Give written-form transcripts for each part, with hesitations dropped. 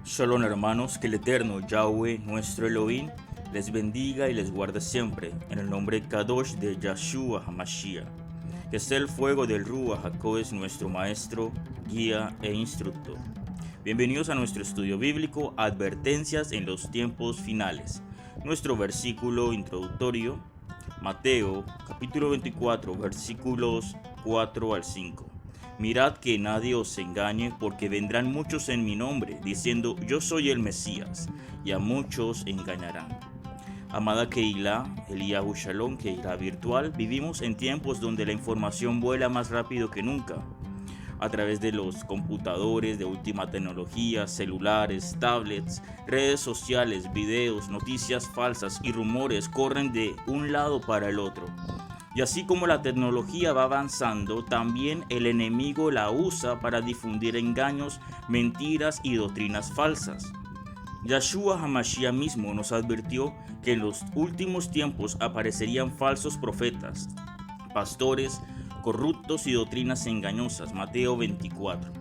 Shalom hermanos, que el eterno Yahweh, nuestro Elohim, les bendiga y les guarde siempre, en el nombre Kadosh de Yahshua HaMashiach. Que sea el fuego del Ruach HaKodesh nuestro maestro, guía e instructor. Bienvenidos a nuestro estudio bíblico, Advertencias en los tiempos finales. Nuestro versículo introductorio, Mateo, capítulo 24, versículos 4 al 5. Mirad que nadie os engañe, porque vendrán muchos en mi nombre, diciendo yo soy el Mesías, y a muchos engañarán. Amada Keilah, Eliyahu Shalom, Keilah virtual, vivimos en tiempos donde la información vuela más rápido que nunca. A través de los computadores de última tecnología, celulares, tablets, redes sociales, videos, noticias falsas y rumores corren de un lado para el otro. Y así como la tecnología va avanzando, también el enemigo la usa para difundir engaños, mentiras y doctrinas falsas. Yahshua HaMashiach mismo nos advirtió que en los últimos tiempos aparecerían falsos profetas, pastores corruptos y doctrinas engañosas. Mateo 24.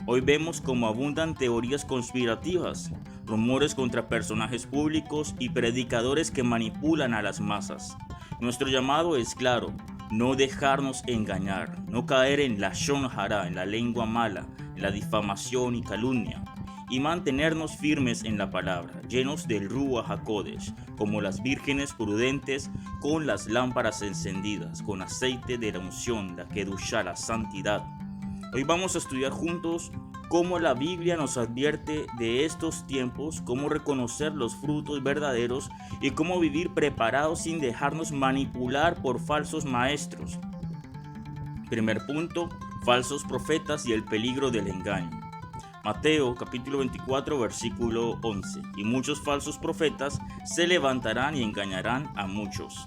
Hoy vemos cómo abundan teorías conspirativas, rumores contra personajes públicos y predicadores que manipulan a las masas. Nuestro llamado es claro: no dejarnos engañar, no caer en la lashon hara, en la lengua mala, en la difamación y calumnia, y mantenernos firmes en la palabra, llenos del Ruach HaKodesh, como las vírgenes prudentes, con las lámparas encendidas, con aceite de la unción, la kedushá, la santidad. Hoy vamos a estudiar juntos cómo la Biblia nos advierte de estos tiempos, cómo reconocer los frutos verdaderos y cómo vivir preparados sin dejarnos manipular por falsos maestros. Primer punto: falsos profetas y el peligro del engaño. Mateo capítulo 24 versículo 11. Y muchos falsos profetas se levantarán y engañarán a muchos.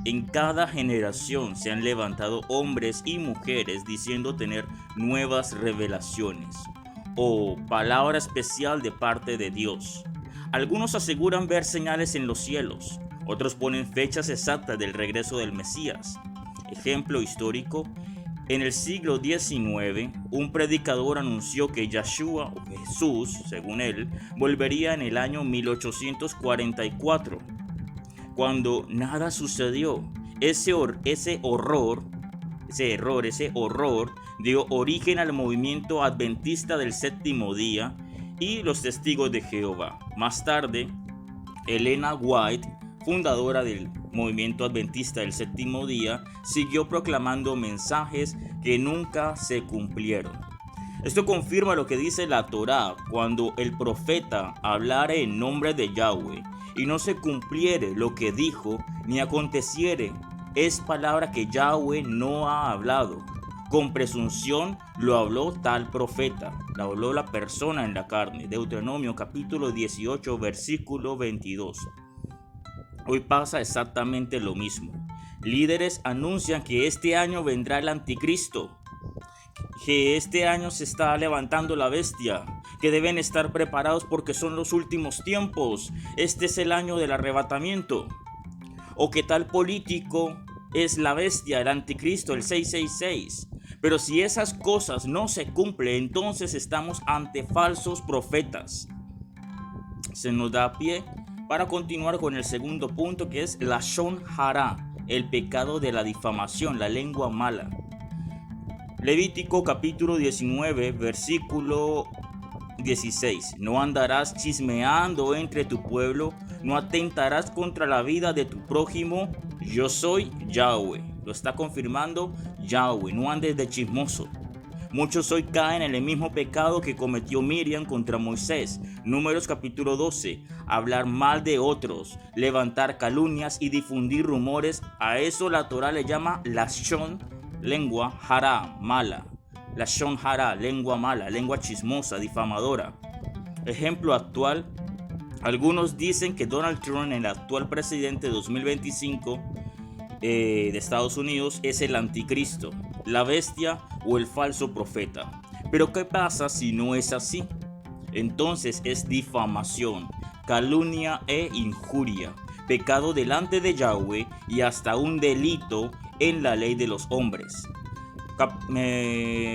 En cada generación se han levantado hombres y mujeres diciendo tener nuevas revelaciones o palabra especial de parte de Dios. Algunos aseguran ver señales en los cielos, otros ponen fechas exactas del regreso del Mesías. Ejemplo histórico: en el siglo XIX, un predicador anunció que Yahshua, o Jesús, según él, volvería en el año 1844. Cuando nada sucedió, ese horror dio origen al movimiento adventista del séptimo día y los testigos de Jehová. Más tarde, Elena White, fundadora del movimiento adventista del séptimo día, siguió proclamando mensajes que nunca se cumplieron. Esto confirma lo que dice la Torá: cuando el profeta hablare en nombre de Yahweh y no se cumpliere lo que dijo, ni aconteciere, es palabra que Yahweh no ha hablado. Con presunción lo habló tal profeta, lo habló la persona en la carne. Deuteronomio capítulo 18 versículo 22. Hoy pasa exactamente lo mismo. Líderes anuncian que este año vendrá el anticristo, que este año se está levantando la bestia, que deben estar preparados porque son los últimos tiempos, este es el año del arrebatamiento, o que tal político es la bestia, el anticristo, el 666. Pero si esas cosas no se cumplen, entonces estamos ante falsos profetas. Se nos da pie para continuar con el segundo punto, que es la lashon hara, el pecado de la difamación, la lengua mala. Levítico capítulo 19 versículo 16. No andarás chismeando entre tu pueblo, no atentarás contra la vida de tu prójimo, yo soy Yahweh. Lo está confirmando Yahweh, no andes de chismoso. Muchos hoy caen en el mismo pecado que cometió Miriam contra Moisés. Números capítulo 12. Hablar mal de otros, levantar calumnias y difundir rumores. A eso la Torá le llama lashon, lengua hara, mala. Lashon hara, lengua mala, lengua chismosa, difamadora. Ejemplo actual: algunos dicen que Donald Trump, el actual presidente de 2025 de Estados Unidos, es el anticristo, la bestia o el falso profeta. Pero ¿qué pasa si no es así? Entonces es difamación, calumnia e injuria, pecado delante de Yahweh y hasta un delito en la ley de los hombres.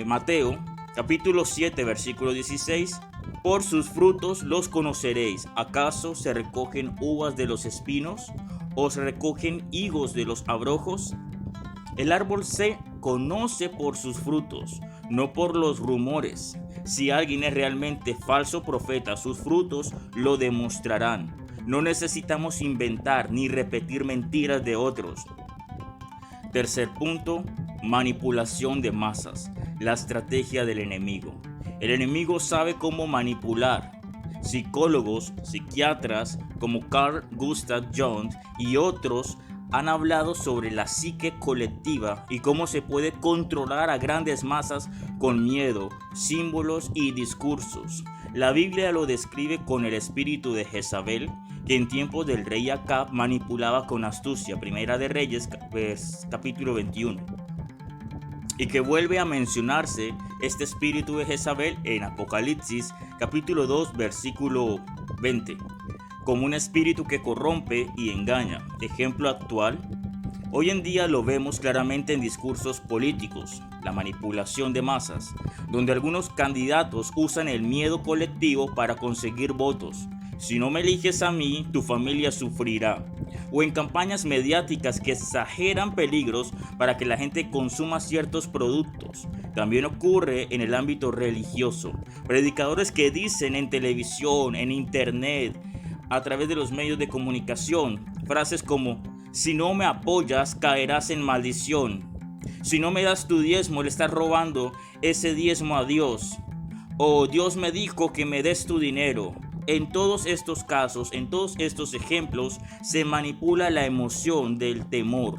Mateo capítulo 7 versículo 16. Por sus frutos los conoceréis. ¿Acaso se recogen uvas de los espinos o se recogen higos de los abrojos? El árbol se conoce por sus frutos, no por los rumores. Si alguien es realmente falso profeta, sus frutos lo demostrarán. No necesitamos inventar ni repetir mentiras de otros. Tercer punto, manipulación de masas, la estrategia del enemigo. El enemigo sabe cómo manipular. Psicólogos, psiquiatras como Carl Gustav Jung y otros han hablado sobre la psique colectiva y cómo se puede controlar a grandes masas con miedo, símbolos y discursos. La Biblia lo describe con el espíritu de Jezabel, que en tiempos del rey Acab manipulaba con astucia. Primera de Reyes, capítulo 21. Y que vuelve a mencionarse este espíritu de Jezabel en Apocalipsis, capítulo 2, versículo 20. Como un espíritu que corrompe y engaña. Ejemplo actual, hoy en día lo vemos claramente en discursos políticos, la manipulación de masas, donde algunos candidatos usan el miedo colectivo para conseguir votos. Si no me eliges a mí, tu familia sufrirá. O en campañas mediáticas que exageran peligros para que la gente consuma ciertos productos. También ocurre en el ámbito religioso. Predicadores que dicen en televisión, en internet, a través de los medios de comunicación, frases como: si no me apoyas, caerás en maldición. Si no me das tu diezmo, le estás robando ese diezmo a Dios. O Dios me dijo que me des tu dinero. En todos estos casos, en todos estos ejemplos, se manipula la emoción del temor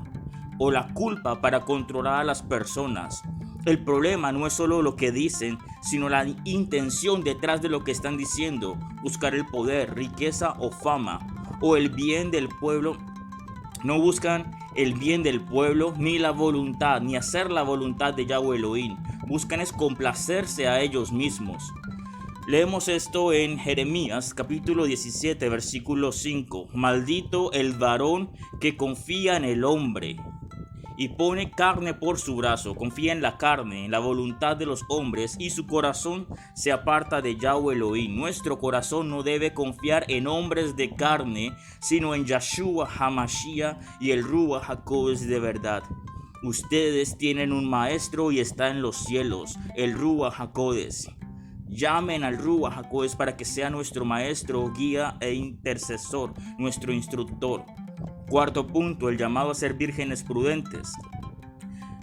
o la culpa para controlar a las personas. El problema no es solo lo que dicen, sino la intención detrás de lo que están diciendo. Buscar el poder, riqueza o fama, o el bien del pueblo. No buscan el bien del pueblo, ni la voluntad, ni hacer la voluntad de Yahweh Elohim. Buscan es complacerse a ellos mismos. Leemos esto en Jeremías capítulo 17 versículo 5. Maldito el varón que confía en el hombre y pone carne por su brazo, confía en la carne, en la voluntad de los hombres, y su corazón se aparta de Yahweh Elohim. Nuestro corazón no debe confiar en hombres de carne, sino en Yahshua HaMashiach y el Ruach HaKodesh de verdad. Ustedes tienen un maestro y está en los cielos, el Ruach HaKodesh. Llamen al Ruach HaKodesh para que sea nuestro maestro, guía e intercesor, nuestro instructor. Cuarto punto, el llamado a ser vírgenes prudentes.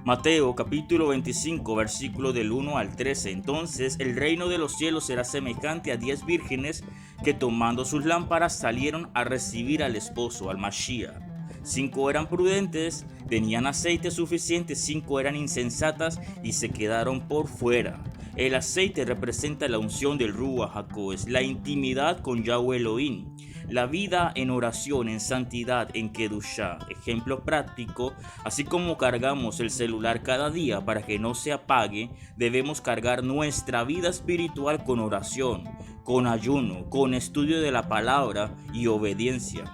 Mateo capítulo 25 versículo del 1 al 13. Entonces el reino de los cielos será semejante a 10 vírgenes que tomando sus lámparas salieron a recibir al esposo, al Mashiach. 5 eran prudentes, tenían aceite suficiente, 5 eran insensatas y se quedaron por fuera. El aceite representa la unción del Ruach HaKodesh, la intimidad con Yahweh Elohim, la vida en oración, en santidad, en Kedushá. Ejemplo práctico: así como cargamos el celular cada día para que no se apague, debemos cargar nuestra vida espiritual con oración, con ayuno, con estudio de la palabra y obediencia.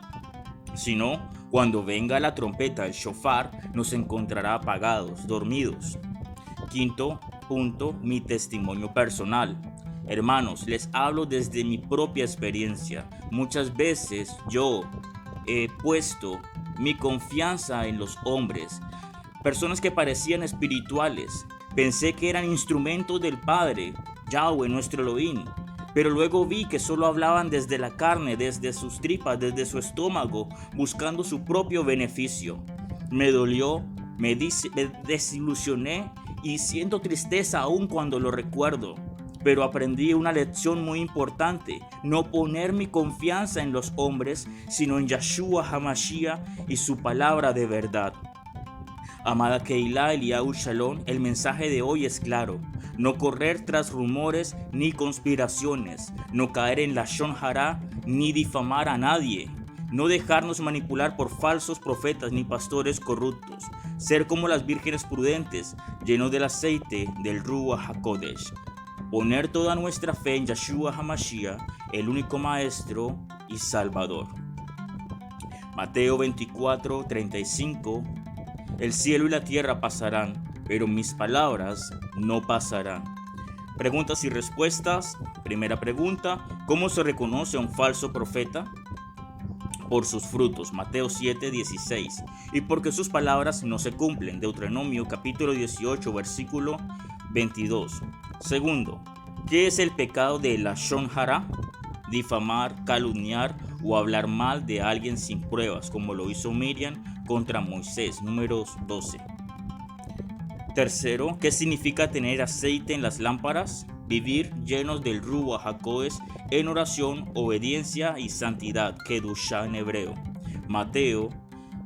Si no, cuando venga la trompeta, el shofar, nos encontrará apagados, dormidos. Quinto punto, mi testimonio personal. Hermanos, les hablo desde mi propia experiencia. Muchas veces yo he puesto mi confianza en los hombres, personas que parecían espirituales. Pensé que eran instrumentos del Padre, Yahweh, nuestro Elohim. Pero luego vi que solo hablaban desde la carne, desde sus tripas, desde su estómago, buscando su propio beneficio. Me dolió, me desilusioné y siento tristeza aún cuando lo recuerdo. Pero aprendí una lección muy importante: no poner mi confianza en los hombres, sino en Yahshua HaMashiach y su palabra de verdad. Amada Keilah Eliyahu Shalom, el mensaje de hoy es claro: no correr tras rumores ni conspiraciones, no caer en la Lashon Hara ni difamar a nadie, no dejarnos manipular por falsos profetas ni pastores corruptos, ser como las vírgenes prudentes, llenos del aceite del Ruach HaKodesh. Poner toda nuestra fe en Yahshua HaMashiach, el único Maestro y Salvador. Mateo 24:35. El cielo y la tierra pasarán, pero mis palabras no pasarán. Preguntas y respuestas. Primera pregunta: ¿cómo se reconoce a un falso profeta? Por sus frutos, Mateo 7:16, y porque sus palabras no se cumplen, Deuteronomio capítulo 18, versículo 22. Segundo, ¿qué es el pecado de lashon hara? Difamar, calumniar o hablar mal de alguien sin pruebas, como lo hizo Miriam contra Moisés, Números 12. Tercero, ¿qué significa tener aceite en las lámparas? Vivir llenos del Ruach HaKodesh en oración, obediencia y santidad, Kedushá en hebreo. Mateo,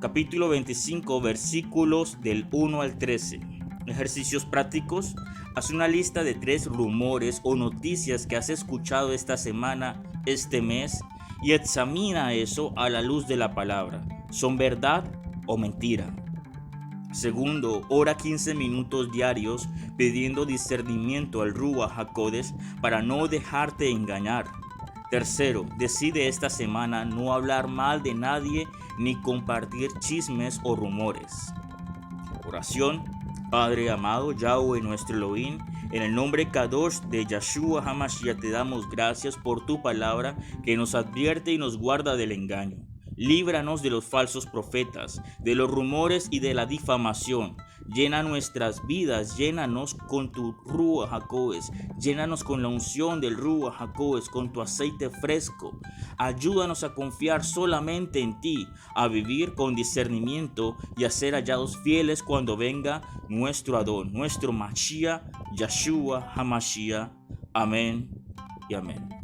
capítulo 25, versículos del 1 al 13. Ejercicios prácticos. Haz una lista de 3 rumores o noticias que has escuchado esta semana, este mes, y examina eso a la luz de la palabra. ¿Son verdad o mentira? Segundo, ora 15 minutos diarios pidiendo discernimiento al Ruach HaKodesh para no dejarte engañar. Tercero, decide esta semana no hablar mal de nadie ni compartir chismes o rumores. Oración. Padre amado, Yahweh nuestro Elohim, en el nombre Kadosh de Yeshua HaMashiach te damos gracias por tu palabra que nos advierte y nos guarda del engaño. Líbranos de los falsos profetas, de los rumores y de la difamación. Llena nuestras vidas, llénanos con tu Ruach HaKodesh, llénanos con la unción del Ruach HaKodesh, con tu aceite fresco. Ayúdanos a confiar solamente en ti, a vivir con discernimiento y a ser hallados fieles cuando venga nuestro Adón, nuestro Mashiach, Yeshua HaMashiach. Amén y amén.